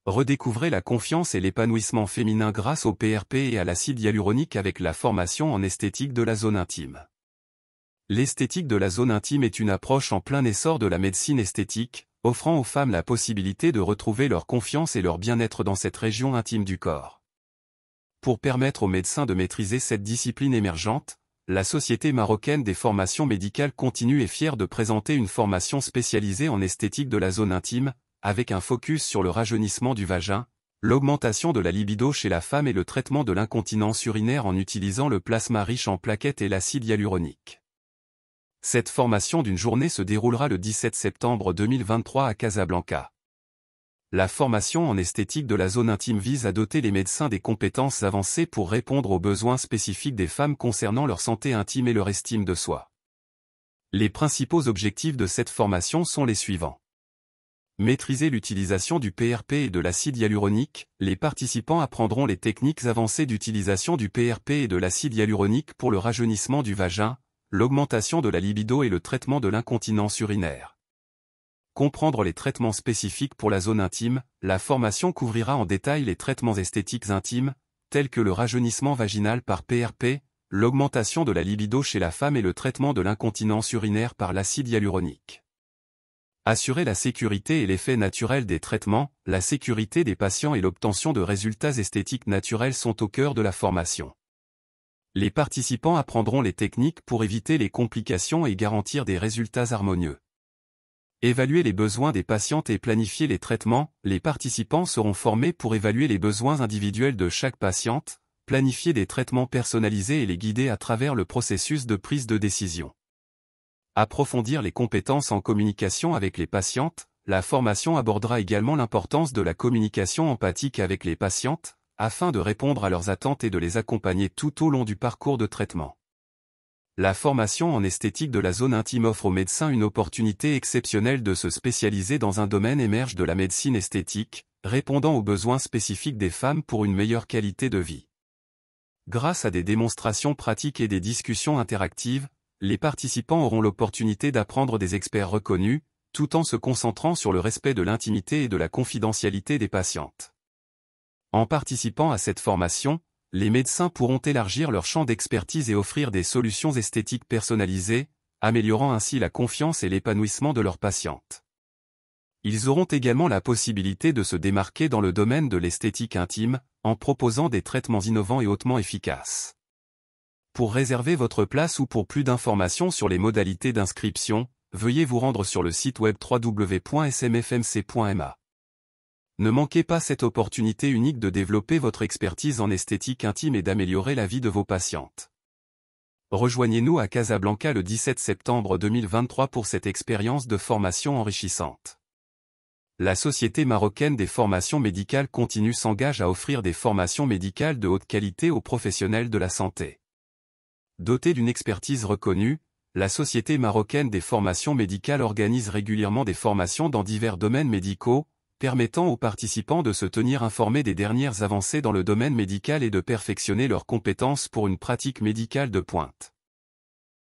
Redécouvrez la confiance et l'épanouissement féminin grâce au PRP et à l'acide hyaluronique avec la formation en esthétique de la zone intime. L'esthétique de la zone intime est une approche en plein essor de la médecine esthétique, offrant aux femmes la possibilité de retrouver leur confiance et leur bien-être dans cette région intime du corps. Pour permettre aux médecins de maîtriser cette discipline émergente, la Société marocaine des formations médicales continue est fière de présenter une formation spécialisée en esthétique de la zone intime, avec un focus sur le rajeunissement du vagin, l'augmentation de la libido chez la femme et le traitement de l'incontinence urinaire en utilisant le plasma riche en plaquettes et l'acide hyaluronique. Cette formation d'une journée se déroulera le 17 septembre 2023 à Casablanca. La formation en esthétique de la zone intime vise à doter les médecins des compétences avancées pour répondre aux besoins spécifiques des femmes concernant leur santé intime et leur estime de soi. Les principaux objectifs de cette formation sont les suivants. Maîtriser l'utilisation du PRP et de l'acide hyaluronique, les participants apprendront les techniques avancées d'utilisation du PRP et de l'acide hyaluronique pour le rajeunissement du vagin, l'augmentation de la libido et le traitement de l'incontinence urinaire. Comprendre les traitements spécifiques pour la zone intime, la formation couvrira en détail les traitements esthétiques intimes, tels que le rajeunissement vaginal par PRP, l'augmentation de la libido chez la femme et le traitement de l'incontinence urinaire par l'acide hyaluronique. Assurer la sécurité et l'effet naturel des traitements, la sécurité des patients et l'obtention de résultats esthétiques naturels sont au cœur de la formation. Les participants apprendront les techniques pour éviter les complications et garantir des résultats harmonieux. Évaluer les besoins des patientes et planifier les traitements, les participants seront formés pour évaluer les besoins individuels de chaque patiente, planifier des traitements personnalisés et les guider à travers le processus de prise de décision. Approfondir les compétences en communication avec les patientes, la formation abordera également l'importance de la communication empathique avec les patientes, afin de répondre à leurs attentes et de les accompagner tout au long du parcours de traitement. La formation en esthétique de la zone intime offre aux médecins une opportunité exceptionnelle de se spécialiser dans un domaine émergent de la médecine esthétique, répondant aux besoins spécifiques des femmes pour une meilleure qualité de vie. Grâce à des démonstrations pratiques et des discussions interactives, les participants auront l'opportunité d'apprendre des experts reconnus, tout en se concentrant sur le respect de l'intimité et de la confidentialité des patientes. En participant à cette formation, les médecins pourront élargir leur champ d'expertise et offrir des solutions esthétiques personnalisées, améliorant ainsi la confiance et l'épanouissement de leurs patientes. Ils auront également la possibilité de se démarquer dans le domaine de l'esthétique intime, en proposant des traitements innovants et hautement efficaces. Pour réserver votre place ou pour plus d'informations sur les modalités d'inscription, veuillez vous rendre sur le site web www.smfmc.ma. Ne manquez pas cette opportunité unique de développer votre expertise en esthétique intime et d'améliorer la vie de vos patientes. Rejoignez-nous à Casablanca le 17 septembre 2023 pour cette expérience de formation enrichissante. La Société marocaine des formations médicales continue s'engage à offrir des formations médicales de haute qualité aux professionnels de la santé. Dotée d'une expertise reconnue, la Société marocaine des formations médicales organise régulièrement des formations dans divers domaines médicaux, permettant aux participants de se tenir informés des dernières avancées dans le domaine médical et de perfectionner leurs compétences pour une pratique médicale de pointe.